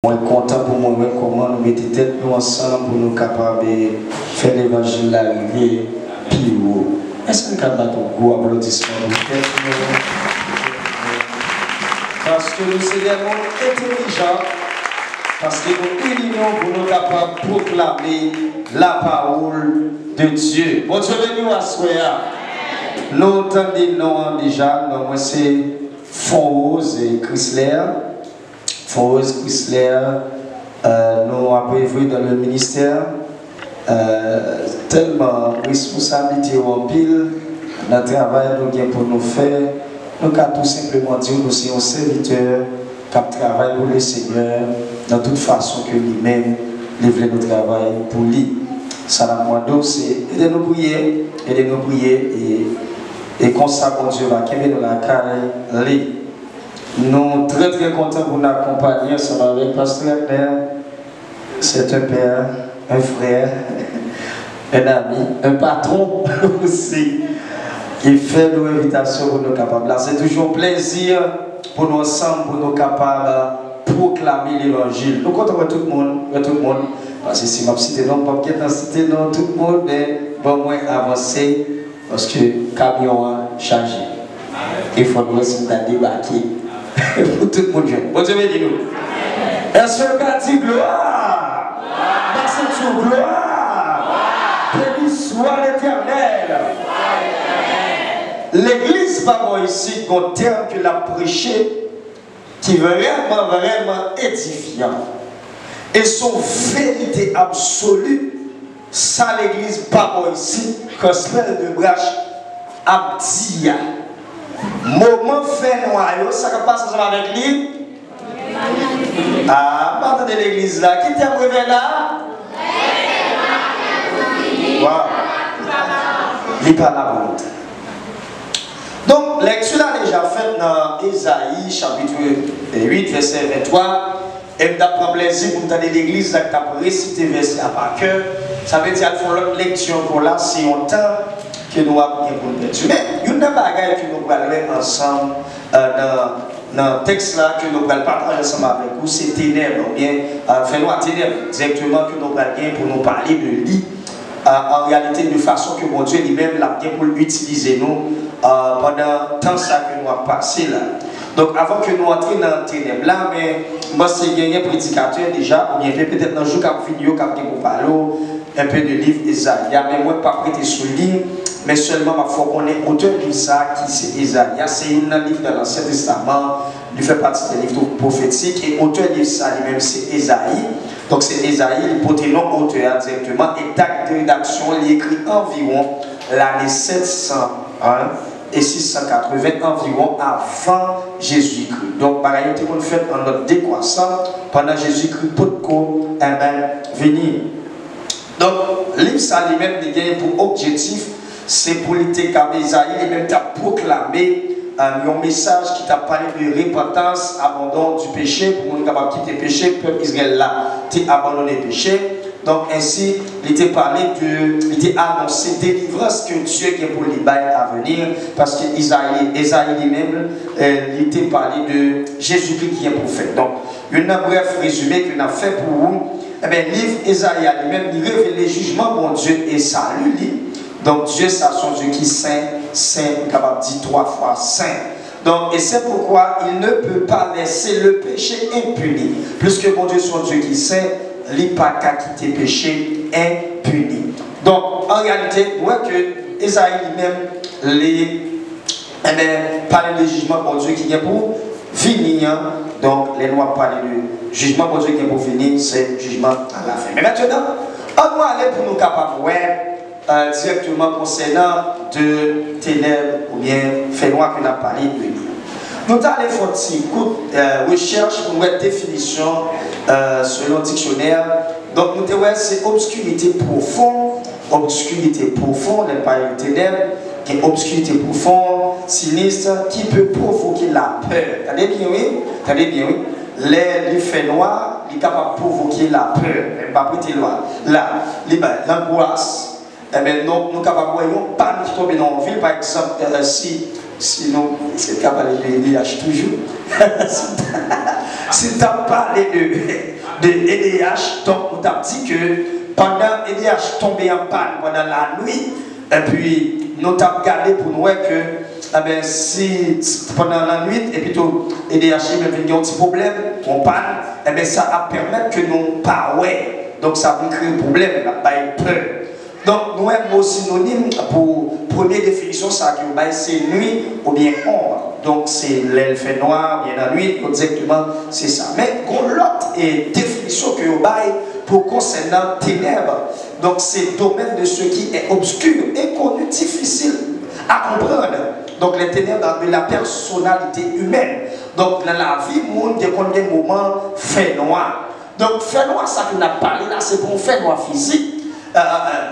Moi, content pour moi, comment nous mettons tête nous ensemble pour nous capables de faire l'évangile arriver plus haut. Est-ce que nous avons un gros applaudissement pour tête nous? Parce que nous sommes des gens intelligents, parce que nous unions pour nous capables de proclamer la parole de Dieu. Bon Dieu, nous à soir. Nous entendons déjà, moi c'est Fonrose et Chrysler. Fonrose Chrysler, nous avons évolué dans le ministère, tellement responsabilité en pile, dans le travail nous avons pour nous faire. Nous avons tout simplement dit que nous sommes serviteurs qui travaillent pour le Seigneur, dans toute façon que lui-même, il veut nous travailler pour lui. Ça la demande, c'est aidez-nous prier, et comme ça, bon Dieu va qu'il dans la carrière. Nous sommes très très contents pour nous accompagner ensemble avec Pasteur Agner. C'est un père, un frère, un ami, un patron aussi, qui fait nos invitations pour nous capables. C'est toujours un plaisir pour nous ensemble, pour nous capables de proclamer l'évangile. Nous comptons tout le monde, parce que si je cite non, pas citer non tout le monde, mais bon moins avancer parce que le camion a changé. Il faut nous débarquer. Pour tout le monde. Bon Dieu, nous. Est-ce que vous dit gloire? Merci sur gloire. Béni soit l'Éternel. L'église va voir ici un terme que l'a prêché qui est vraiment édifiant. Et son vérité absolue, ça l'église va voir ici, gospel de Brache, Abdia. Moment fait noyau, ça passe avec lui. Ah, maintenant de l'église là, qui t'a prévu là? Waouh! Il pas la honte. Donc, lecture là déjà faite dans Ésaïe, chapitre 8, verset 23. Et d'après plaisir pour entendre l'église là, qui t'a récité verset à par cœur. Ça veut dire qu'il faut l'autre lecture pour là, si on temps que nous avons bien pour le mettre. Mais il y a une bagaille que nous allons ensemble dans le texte là, que nous allons partager ensemble avec vous, c'est ténèbres, ou bien fais-nous à ténèbres, directement que nous allons pour nous parler de lui, en réalité de façon que mon Dieu lui-même l'a bien pour utiliser nous pendant le temps ça que nous avons passé là. Donc avant que nous entrions dans le ténèbres là, mais moi c'est gagné un prédicateur déjà, ou bien peut-être dans le jour qui vidéo qui a pour parler un peu de livre d'Ésaïe, mais moi pas prêté sur le livre. Mais seulement, il faut qu'on ait auteur de ça qui c'est Ésaïe. C'est un livre de l'Ancien Testament, il fait partie des livres prophétiques. Et auteur de ça lui-même, c'est Ésaïe. Donc c'est Ésaïe, il porte non auteur directement. Et date de rédaction, il écrit environ l'année 701 et 680 environ avant Jésus-Christ. Donc, par exemple, on fait en notre décroissant pendant Jésus-Christ, pour venir. Donc, le livre ça lui-même, il a pour objectif. C'est pour l'été qu'Ésaïe lui-même t'a proclamé un message qui t'a parlé de repentance, abandon du péché, pour nous capables de quitter le péché, le peuple Israël là, t'es abandonné le péché. Donc ainsi, il t'a parlé il t'a annoncé délivrance que Dieu qui est pour les bails à venir, parce que Ésaïe lui-même, il t'a parlé de Jésus-Christ qui est prophète. Donc, un bref résumé qu'il a fait pour vous. Eh bien, le livre Ésaïe lui-même, il révèle les jugements bon Dieu et salut lui. Donc Dieu, c'est son Dieu qui est saint, capable de dire 3 fois saint. Donc, et c'est pourquoi il ne peut pas laisser le péché impuni. Puisque mon Dieu, son Dieu qui est saint, il n'a pas qu'à quitter le péché impuni. Donc, en réalité, on voit que Ésaïe lui-même, parle de jugement pour Dieu qui vient pour finir. Donc, les lois parlent de jugement pour Dieu qui vient pour finir, c'est jugement à la fin. Mais maintenant, on doit aller pour nous capables directement concernant de ténèbres ou bien fait noir qu'on a parlé de lui. Nous allons faire un petit coup de recherche pour une définition selon le dictionnaire. Donc nous avons c'est obscurité profonde, les paroles ténèbres, qui est obscurité profonde, sinistre, qui peut provoquer la peur. T'as bien oui? Les faits noirs, ils sont capables de provoquer la peur. Même pas prêter loin. Là, l'angoisse. Eh bien, nous sommes capables de voir une panne qui tombe dans la ville, par exemple, si nous sommes capables de lire toujours. Si tu as parlé de EDH, donc on t'a dit que pendant EDH tombé en panne pendant la nuit, et puis nous t'avons regardé pour nous que si pendant la nuit, et puis tout EDH il y a un petit problème, on panne, ça va permettre que nous pas donc ça va créer un problème, pas peur. Donc nous avons un synonyme pour première définition, ça c'est nuit ou bien ombre. Donc c'est l'aile fait noir, bien la nuit, exactement c'est ça. Mais l'autre définition que vous avez pour concernant ténèbres, donc c'est domaine de ce qui est obscur, inconnu, difficile à comprendre. Donc les ténèbres de la personnalité humaine. Donc dans la vie, il y a des moments fait noir. Donc fait noir, ça que nous avons parlé là, c'est pour fait noir physique.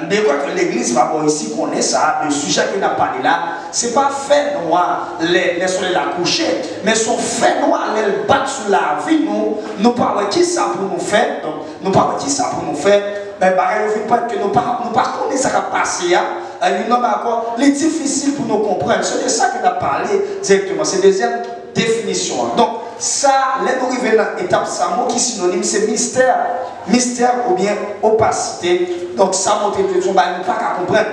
Mais quoi que l'église va voir ici connaît ça, le sujet que nous avons parlé là, c'est pas fait noir les soleils la coucher, mais son fait noir les battre sur la vie, nous parlons qui ça pour nous faire, donc nous parlons qui ça pour nous faire, mais il faut que nous ne connaissons pas ça qui a passé, les difficile pour nous comprendre, c'est de ça que nous avons parlé directement, c'est deuxième définition. Donc ça, là nous arrivons à l'étape Samo qui est synonyme, c'est mystère. Mystère ou bien opacité. Donc ça montre que nous ne pas comprendre.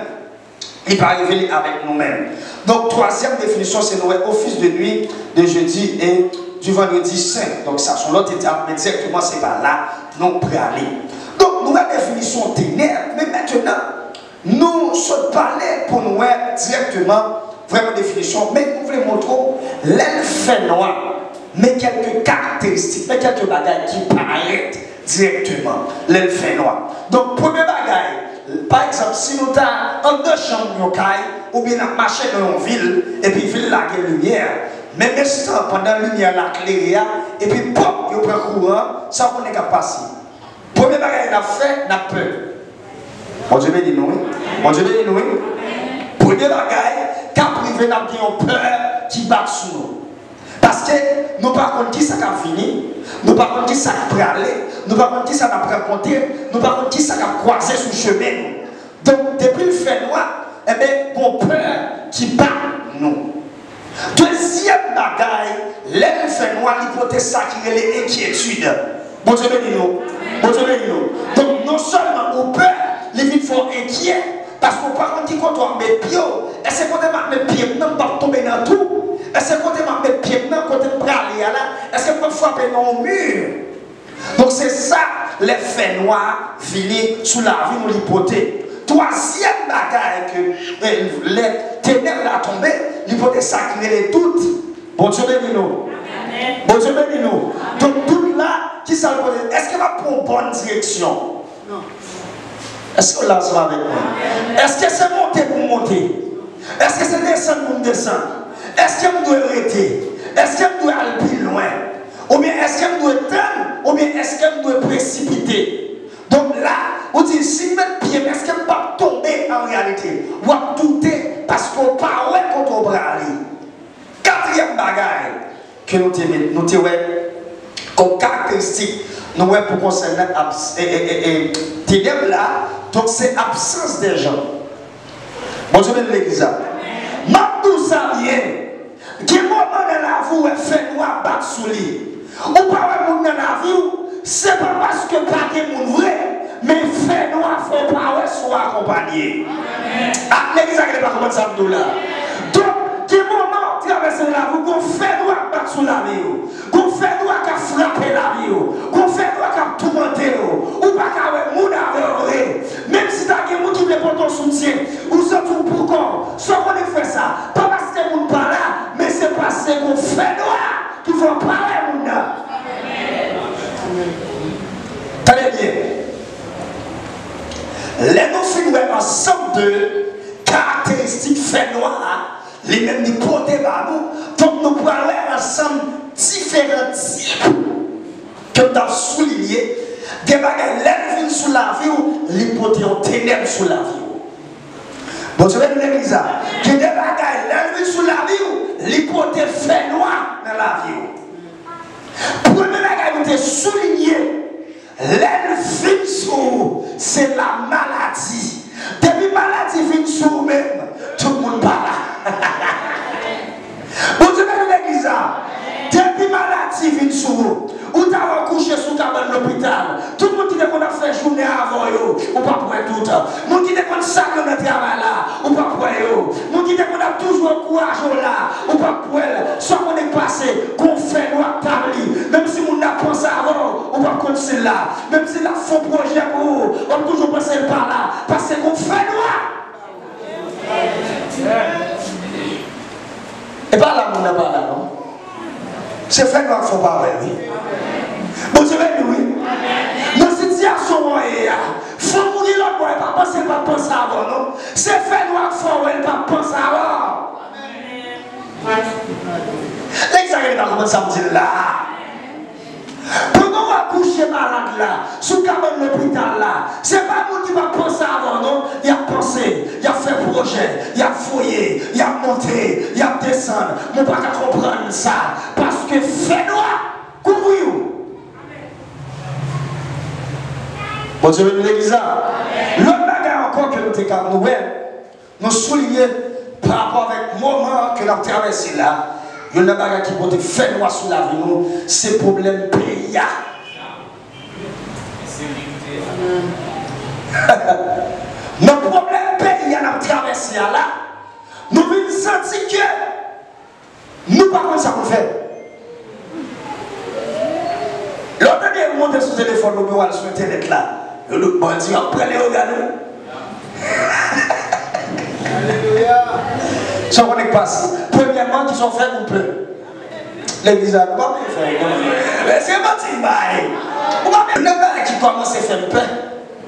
Il va arriver avec nous-mêmes. Donc troisième définition, c'est nous office de nuit de jeudi et du vendredi saint. Donc ça, sur l'autre étape, mais directement c'est par là, nous pour aller. Donc nouvelle définition ténèbres, mais maintenant, nous sommes parlés pour nous directement, vraiment définition, mais nous voulons montrer l'aile fait noir. Mais quelques caractéristiques, mais quelques bagages qui paraissent directement l'aile fait noir. Donc, premier bagage, par exemple, si nous avons en deux chambres ou bien nous marchons dans une ville, et puis ville la lumière, même si pendant la lumière, la clairière, et puis pop, il prend courant, ça on est capable de passer. Premier bagage, il a fait, il a peur. Bon Dieu béni nous. Bon Dieu béni nous. Premier bagage, quand privé, nous avons peur qui bat sur nous. Parce que nous ne savons pas qui ça a fini, nous ne savons pas qui ça a aller, nous ne savons pas qui ça a rencontré, nous ne savons pas qui ça a croisé sur le chemin. Donc, depuis le fait noir, eh bien, on peur qui bat nous. Deuxième bagaille, le fait noir, l'hypothèse ça qui est l'inquiétude. Bon Dieu béni nous. Bon Dieu béni nous. Donc, non seulement on peur, les vies font inquiets, parce qu'on par contre, quand on met pied, est-ce qu'on met pied, non pas tomber dans tout. Est-ce qu'on peut mettre pied dans côté de aller là? Est-ce qu'on peut frapper dans le mur? Donc c'est ça, les faits noirs finis sous la vie nous l'hypothèse. Troisième bagaille que les ténèbres la tombé, l'hypothèse sacrée les doutes. Bon Dieu béni nous. Bon Dieu béni nous. Donc tout là, qui ça l'hypothèse? Est-ce qu'elle va prendre une bonne direction? Non. Est-ce que là ça va avec moi? Est-ce que c'est monter pour monter? Est-ce que c'est descendre pour descendre? Est-ce qu'elle doit arrêter? Est-ce qu'elle doit aller plus loin? Ou bien est-ce qu'elle doit tendre? Ou bien est-ce qu'elle doit précipiter? Donc là, on dit si mettre pied, est-ce qu'elle va tomber en réalité? Ou à douter parce qu'on parle quand on va aller. Quatrième bagaille que nous avons comme caractéristique, nous avons pour concerner ténèbres là, donc c'est absence des gens. Bon, je vais de l'église. Tout ça vient. Qui moment dans la vie est fait noir battre sous lui. Ou pas un monde dans la vie, c'est pas parce que pas de monde vrai, mais fait noir faut pas soit accompagné. Ah, l'église n'est pas comme ça là. Donc, qui moment traverser la vie, qu'on fait noir battre sous la vie, qu'on fait noir qui frapper la vie, qu'on fait noir qui tourmenter, ou pas qu'un monde avec même si t'as quelqu'un qui veut pour ton soutien, ou surtout pour quoi, soit qu'on fait ça, pas parce que nous pas là, mais c'est parce qu'on fait noir qu'il faut parler à nous. Tenez bien. Les nous films ensemble de caractéristiques fait noir, les mêmes hypothèses à nous, donc nous pouvons aller ensemble différents types que nous avons soulignés. Des bagages lèvent sous la vie ou l'hypothèse ténèbres sous la vie. Bon, je vais vous dire ça. Que des bagages lèvent sous la vie ou l'hypothèse fait noir dans la vie. Premier bagage, vous avez souligné, l'elfine sous c'est la maladie. Depuis maladie vient sur vous-même, tout le monde parle. Bon, je vais vous dire ça. Depuis maladie vient sur vous. Ou l'hôpital. Tout le monde qui a fait journée avant, ou pas pour tout le temps. Mon qui a ça dans le travail là, ou pas pour eux. Mon qui a toujours courage là, ou pas pour elle. Soit on est passé, qu'on fait noir tabli. Même si on a pensé avant, on va continuer là. Même si la faux projet pour vous, on va toujours passer par là. Parce qu'on fait noir. Et pas là, on n'a pas là, non? C'est fait noir qu'il faut parler, oui. Bon, je vais dire oui. Dans cette situation, il faut mourir l'autre, il ne faut pas penser avant, non? C'est fait noir qu'il faut, il ne faut pas penser avant. L'examen va commencer à me dire là. Pendant qu'on va coucher malade là, sous le cabane de l'hôpital là, c'est pas vous qui va penser avant, non? Il a pensé, il a fait projet, il a fouillé, il a monté, il a descendu. On ne peut pas comprendre ça. Parce que fait noir, couvrez-vous. Bon Dieu, nous l'église là. L'autre bagarre encore que nous avons nous souligner par rapport avec le moment que nous avons traversé là. Il y a une bagarre qui peut faire noir sur la vie, c'est le problème pays. Notre problème pays, nous avons traversé là. Nous avons senti que nous ne pouvons pas ça pour faire. L'autre dernier, vous montez sur le téléphone, nous allons sur Internet là. Le bandit après les organes. Alléluia. Ça on est passé. Premièrement, qui sont faits pour peu. L'église a pas fait. Mais c'est menti, bye. Le gars qui commence à faire peur,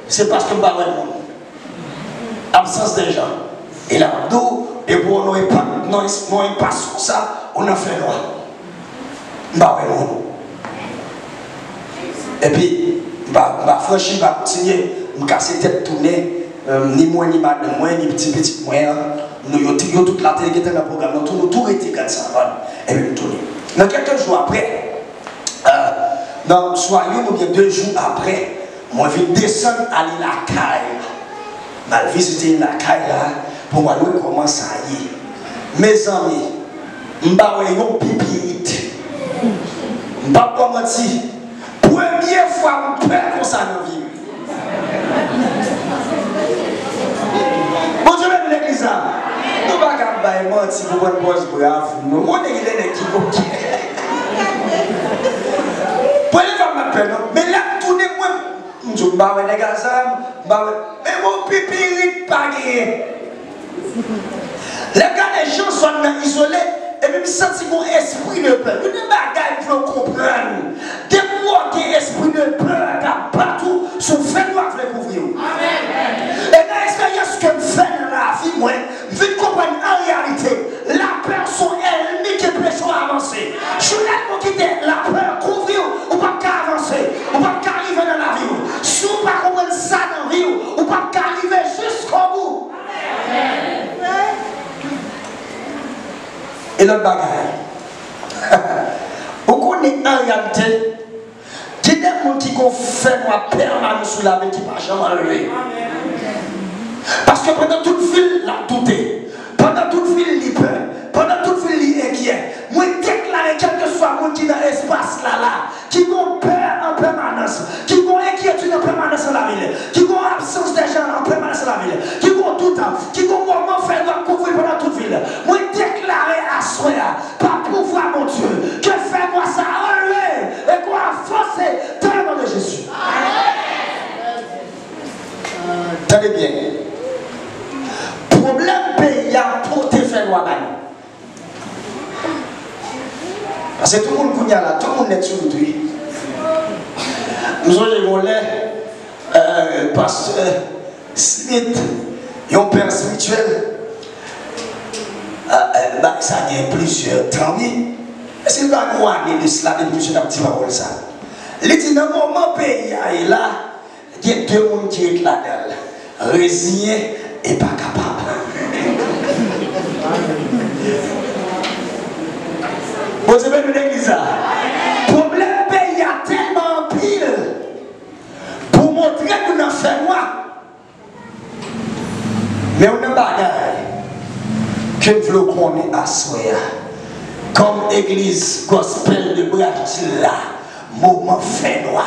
c'est parce que nous avons absence des gens. Et là, nous, et pour nous pas sur ça, on a fait noir. Nous avons. Et puis, franchir, continuer, je casser tête tournée, ni moi, ni madame, moi, ni petit moi. Nous avons toute la télé qui était dans le programme, nous avons tout été comme ça. Et puis, nous tournons. Dans quelques jours après, dans le soir, ou bien 2 jours après, moi, je vais descendre à la caille. Je vais visiter la caille là, pour voir comment ça y est. Mes amis, je vais avoir un pipi. Je ne vais pas mentir. Première fois, on perd comme ça dans la vie. Bon Dieu, même l'église, nous ne pouvons pas mentir pour une pause brave. Nous, on est les qui vont. Prenez pas ma peine, mais là, tout est moins. Je ne vais pas les gars, mais mon pipi n'est pas gagné. Les gars, les gens sont isolés. Et même si vous avez un esprit de peur, vous ne bagaille pour comprendre. Dès que vous avez un esprit de peur, partout, son fait noir pour le couvrir. Et dans l'expérience que je fais dans la vie, moi, je veux comprendre en réalité, la personne elle-même qui peut avancer. Je suis là pour quitter la peur, couvrir, ou pas qu'à avancer, ou pas qu'à arriver dans la vie. Si vous ne pas comprendre ça dans la vie, ou pas qu'à arriver jusqu'au bout. Et l'autre bagaille. Vous connaissez en réalité, il y a des gens qui ont fait moi permanent sur la vie qui ne va jamais arriver. Parce que pendant toute ville, il a douté. Pendant toute ville, il peur. Pendant toute ville, il est inquiet. Moi, déclarer quel que soit le monde qui est dans l'espace là, qui ont peur en permanence, qui ont inquiétude en permanence dans la ville, qui ont absence des gens en permanence dans la ville, qui ont tout le temps, qui ont moment fait couvrir pendant toute ville. Moi, déclarer à soi, par pouvoir, mon Dieu, que fais-moi ça enlever et quoi forcer dans le nom de Jésus. Tenez bien. Problème pays a pour te faire noir. Parce que tout le monde là, tout le monde est sur le truc. Nous avons les pasteur Smith, un père spirituel. Ça a plusieurs temps. C'est pas moi qui de cela depuis que je n'ai pas dit parole ça. Il dit dans le moment pays est là, il y a 2 personnes qui sont là-dedans. Résigné et pas capable. Vous savez de l'église là. Problème pays a tellement pire pour montrer que nous avons fait moi. Mais on a bagaille que nous voulons qu'on ait à soi. Comme église gospel de Brazil là, moment fait noir.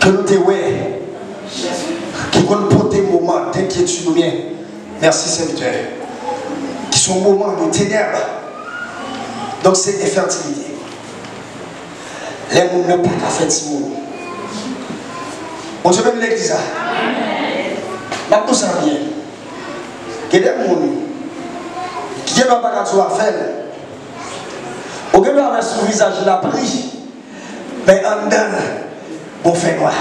que nous te ouais, qui vont porter des moments d'inquiétude ou bien, merci serviteur, qui sont moments de ténèbres. Donc c'est infertilité. Les gens n'ont pas qu'à faire ce monde. On se met de l'église. Maintenant ça vient. Il y a des gens qui n'ont pas qu'à faire. On peut avoir son visage la pris, mais en dedans, on fait noir.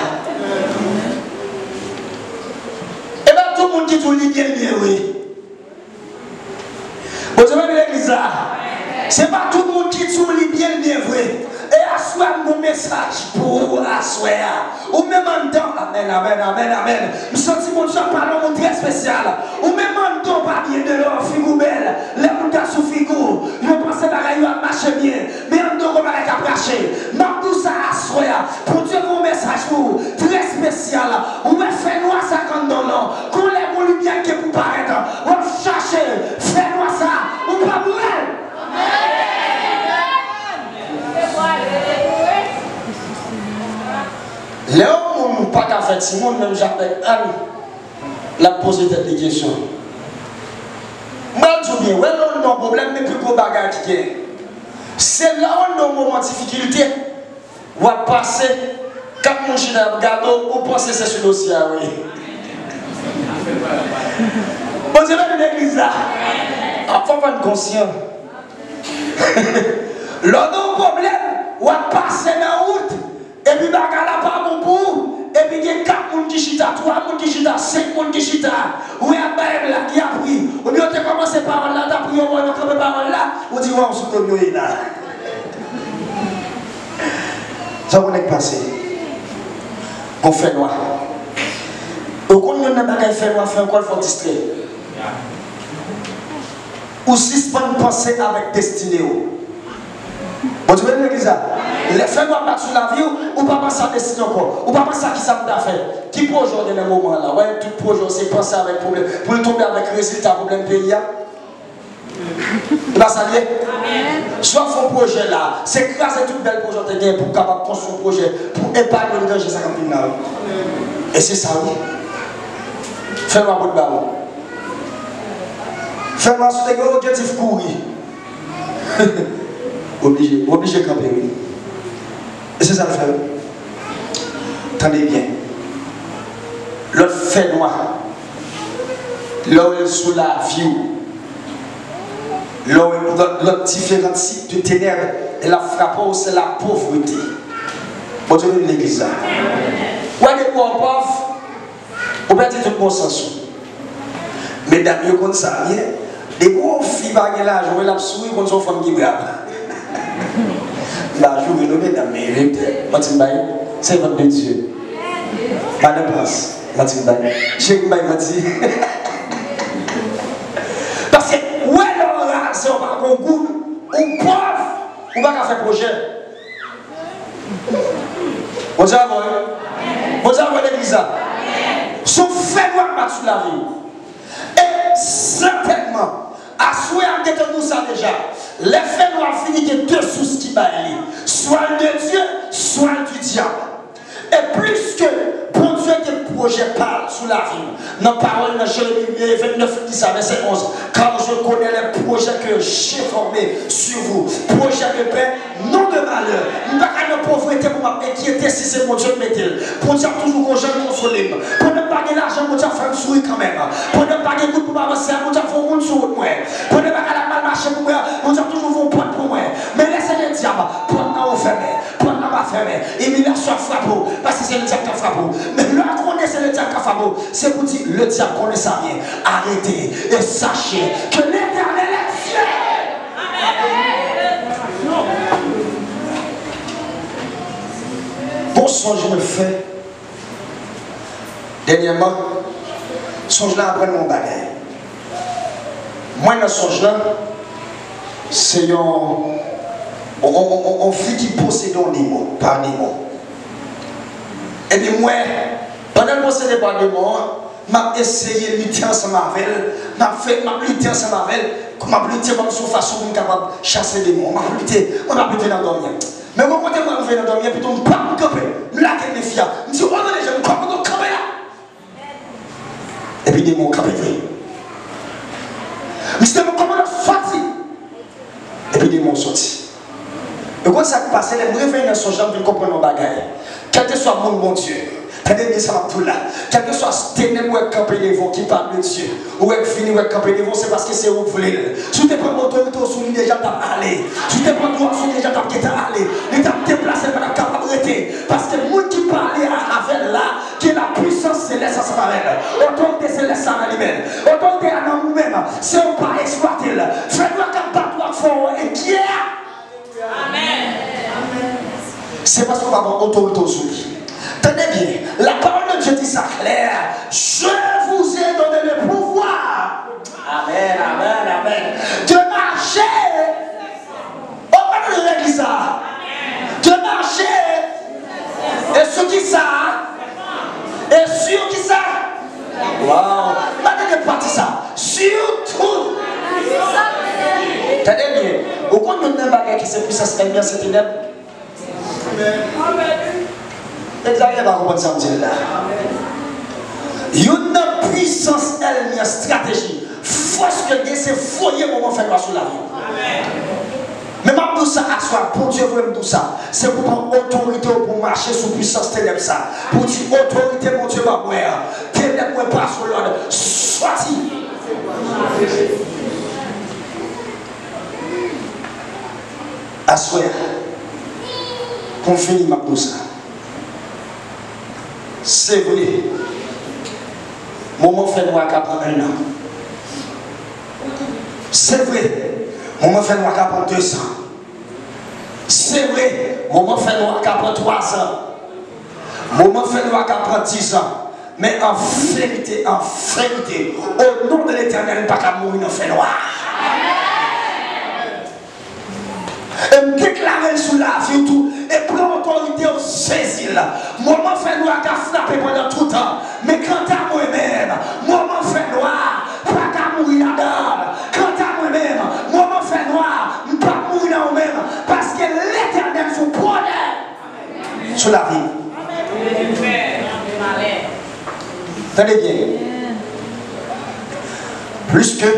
Et bien tout le monde qui tout lit bien, oui. Vous avez l'église là. C'est pas tout le monde qui tout lit bien, vrai. Et assoir mon message pour assoir. Ou même en dedans, amen, amen, amen, amen. Je sens mon Dieu parle très spécial. Ou même en dedans, pas bien de leur figure belle. Les gens sous figure. Je pense que ça va marcher bien. Mais en dedans, on va la cacher. Dans tout ça, assoir. Pour Dieu, mon message pour très spécial. Ou même faire noir ça quand dans l'an. Qu'on les mon lumière qui est pour paraître. On va chercher. Faire noir ça. Ou pas pour elle. Les hommes n'ont pas qu'à faire ce monde, même j'appelle Anne, la poser des questions. Moi, je dis bien, ouais, on a un problème, mais plus gros bagage qui est. C'est là où on a un moment de difficulté, on va passer, quand mon chien a regardé, on pense que c'est ce dossier, oui. Bon, je vais à l'église là. Il faut être conscient. L'on a un problème, on va passer dans la route. Et puis, bagarre là pas mon bout. Et puis, il y a 4 personnes qui chita, 3 personnes qui chita, 5 personnes qui chita. Où il y a un bail là qui a pris. On dit, on a commencé par là, t'as pris, on a commencé par là. On dit, ouais, on se trouve là. Ça va être passé. On fait noir. Au compte de notre fait noir, fait encore, il faut distraire. Ou suspendre penser avec destinée. Bon, tu veux dire ça? Les faits doivent battre sur la vie ou pas penser à destinée encore? Ou pas penser à qui ça m'a fait? Qui projet dans les moments là? Ouais, tout projet, c'est penser avec problème. Pour tomber avec résultat, problème pays. Il va s'allier. Soit son projet là, c'est grâce à tout bel projet pour capable construire son projet, pour épargner le danger, ça comme là. Et c'est ça, oui. Fais-moi un bout de ballon. Fais-moi sur tes objectifs courir. Obligé de camper, oui. Et c'est ça le fait. Attendez bien. Le fait noir, là où il est sous la vie, là où il y a différents types de ténèbres, et la frappe, c'est la pauvreté. Bon Dieu de l'église là. Où est-ce qu'on pauvre? On peut dire tout le bon sens. Mesdames, vous connaissez ça bien. Des gros filles qui là, je vais la sourire contre son femme qui est brave. Là, je vais nommer dans mes rêves. Martin Baye, c'est votre de Dieu. Pas de place. Martin Baye. Cheikh Baye m'a dit. Parce que, ouais, là, c'est un concours, ou pauvre, ou pas qu'à faire projet. Bon Dieu, bon Dieu, l'église. Son fait noir battre sur la vie. Et certainement, à souhait en nous ça déjà. Les faits noirs finissent que deux sources qui baillent. Soit le de Dieu, soit le du diable. Et plus que bon Dieu que le projet parle sur la vie. Dans la parole de Jérémie 29, 10 à verset 11. Car je connais les projets que j'ai formés sur vous. Projets de paix, non de malheur. Je ne vais pas de pauvreté pour m'inquiéter si c'est mon Dieu qui m'est-il. Pour dire toujours qu'on j'aime consoler. Pour ne pas gagner l'argent, pour dire faire un sourire quand même. Pour ne pas gagner pour m'avancer, pour dire faire un monde sur moi. Pour ne pas gagner mal marcher pour moi, pour dire toujours vos potes pour moi. Mais laissez le diable, pour ne pas fermer, pour ne pas fermer. Et il a soit frappé, parce que c'est le diable qui a frappé. Mais là, connaissez le diable qui a frappé, c'est pour dire le diable connaît ça bien. Arrêtez et sachez que l'Éternel est Dieu. Bon songe me fait. Dernièrement, songe là après mon bagage. Moi, dans songe là, c'est on fait qui possède des mots, par des mots. Et puis moi, pendant que je possède par des mots, je essayé de lutter ensemble avec elle, je lutter ensemble avec elle, je lutter comme sur façon pour capable de chasser des mots, je lutter dans le dormir. Mais quand je vais dans le dormir, puis je ne peux pas me camper, je me lâche mes filles, je me dis, oh puis des mots campés. Monsieur mon commandant sorti. Et puis des mots sortis. Et quand ça passe, les réveils dans son jambe, ils comprennent nos bagailles. Quel que soit mon Dieu, tenez bien ça tout là. Quel que soit ce ténèbre ou camper devant qui parle de Dieu, ou est fini ou camper devant, c'est parce que c'est où vous voulez. Si tu prends mon autorité au soulier, déjà t'as allé. Si tu prends droit au soulier, déjà t'as allé. Il t'a déplacé par la capacité. Parce que le monde qui parlait avec là, qui est la puissance céleste à sa parole. Autorité céleste à lui-même. Autorité à nous-mêmes. Si on ne pas exploiter, fais-nous qu'un battre fort et qui est. Amen. C'est parce qu'on va avoir autorité au soulier. Tenez bien, la parole de Dieu dit ça clair. Je vous ai donné le pouvoir. Amen, amen, amen. De marcher. Au milieu de l'église. De marcher. Et sur qui ça? Et sur qui ça? Waouh. Maintenant, de partir ça. Surtout. Tenez bien. Au compte de notre bagage qui s'est puissance, elle vient cette ténèbre. Vous n'arrivez pas à comprendre ça, là. Il y a une puissance, elle, une stratégie. Force que c'est foyer pour faire quoi sur la vie. Mais même tout ça, à soi, pour Dieu, vous tout ça. C'est pour prendre autorité pour marcher sous puissance ténèbre ça. Pour dire autorité, mon Dieu, ma mère. Ténèbre, pas sur l'ordre. Sorti. À soi. Qu'on finit ma tout ça. C'est vrai. Maman fait noir qu'à prendre 1 an. C'est vrai. Maman fait noir qu'à prendre 2 ans. C'est vrai. Maman fait noir qu'à prendre 3 ans. Maman fait noir qu'à prendre 10 ans. Mais en vérité, au nom de l'Éternel, pas qu'à mourir dans fait noir. Et me déclarer sous la vie tout et prendre autorité au saisir. Maman fait noir qu'à frapper pendant tout le temps. Mais quant à moi-même, maman fait noir, pas qu'à mourir là-dedans. Quant à moi-même, maman fait noir, pas mourir dans moi-même. Parce que l'Éternel vous prône sur la vie. Tenez bien. Plus que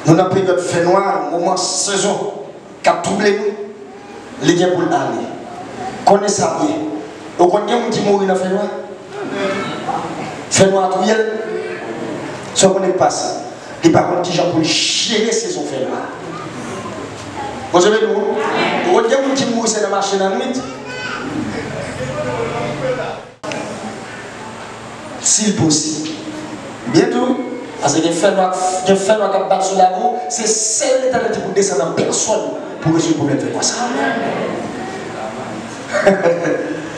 nous avons période fait noir, moment saison. Cap troublé nous, les gens pour aller. Connaissez ça bien. Vous connaissez des gens qui mourent dans le fait noir? Fait noir tout yel. Si on ne connaît pas ça, il n'y a pas de gens pour gérer ces fait noir. Vous savez nous? Vous connaissez des gens qui mourent dans la machine à nuit? S'il possible. Bientôt. Parce que les faits qui battent sur la roue, c'est celle l'éternité pour descendre en personne pour résoudre le problème de ça.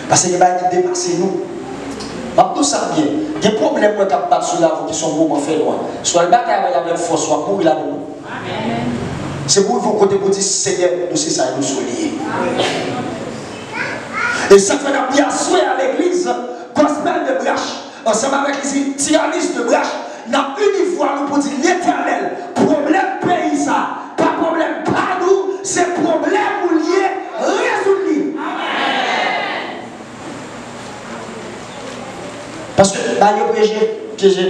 Parce que les gens qui dépassent nous. Tout ça bien. Il y a des problèmes qui battent sur la roue qui sont vraiment faits loin. Soit le battre avec la même force, soit mourir là nous. C'est pour vous côté pour dire Seigneur, nous c'est ça, nous sommes liés. Et ça fait la bien souhait à l'église, gospel de Brache, ensemble avec les tyrannistes de Brache. N'a une fois nous pour dire l'Éternel, problème pays ça, pas problème pas nous, c'est problème ou lié, résolu. Parce que, bah, il y a piégé.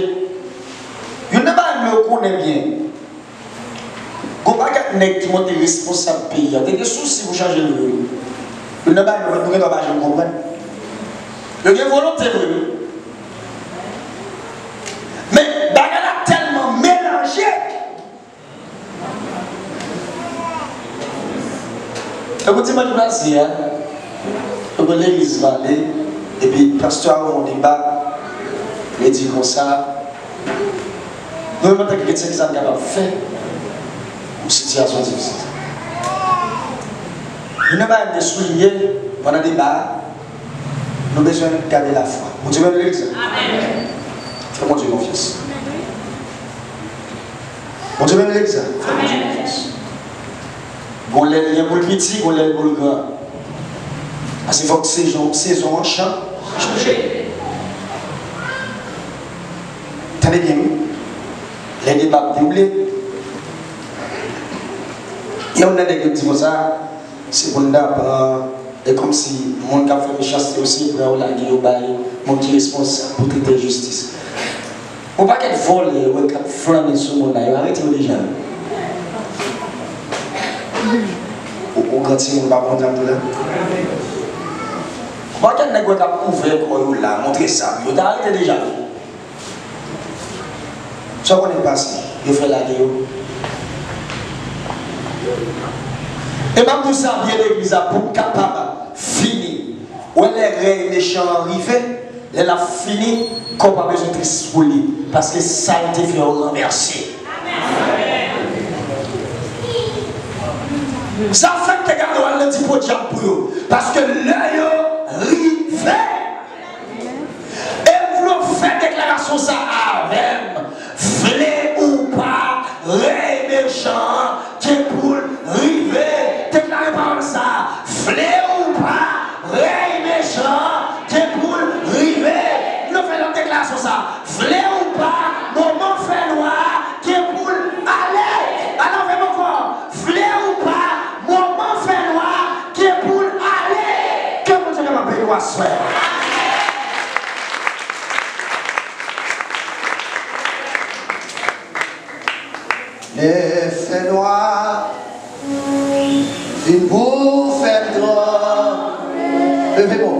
Il ne me connaît bien. Vous ne pouvez pas qui monte responsable pays. Il y a des soucis si vous changez le rôle. Il ne pas me comprendre. Il y a une volonté. Mais Bagala a tellement mélangé. Écoutez, moi je vais dire, l'église va aller, et puis le pasteur a un débat, il dit comme ça. Nous, en tant que chrétiens, qui sont capables de faire une situation difficile. Nous n'avons pas de souligner pendant le débat, nous avons besoin de garder la foi. Vous dites l'église? Amen. Fais-moi Dieu confiance. Bon Dieu, l'église. Fais-moi Dieu confiance. Bon, les liens pour le petit, bon, les pour le grand. Parce qu'il faut que saison en champ change. Tenez bien, les débats doublés. Il y a un des qui dit ça, c'est bon d'abord. Et comme si mon monde qui a fait méchanceté aussi, pour aller au bail, mon qui est responsable pour traiter justice. On ne va pas qu'elle vole ou qu'elle flamme sur le monde. Arrêtez-vous déjà. Au grand si on ne va pas prendre là. On va qu'elle n'a pas ouvert là, montrer ça. Vous arrêtez déjà. Ça qu'on est passé. Il fait la gueule. Et même tout ça, bien l'église pour capable finir. Où les méchants arrivés, elle a fini qu'on n'a pas besoin de triste pour lui. Parce que ça a été fait renverser. Ça fait que les gars ont dit pour diable pour eux. Parce que l'œil rivé. Et vous faites déclaration ça avec. Vlé ou pas, ré méchant, t'es pour rivé. Déclarez par ça. Vlé ou pas, ré méchant, t'es pour rivé. Nous faisons déclaration ça. Vlé ou pas, moment fait noir, t'es pour aller. Alors vraiment quoi? Vlé ou pas, moment fait noir, t'es pour aller. Que vous Dieu m'a béni à soi. Les faits noirs, une bouffe droit. Levez-moi.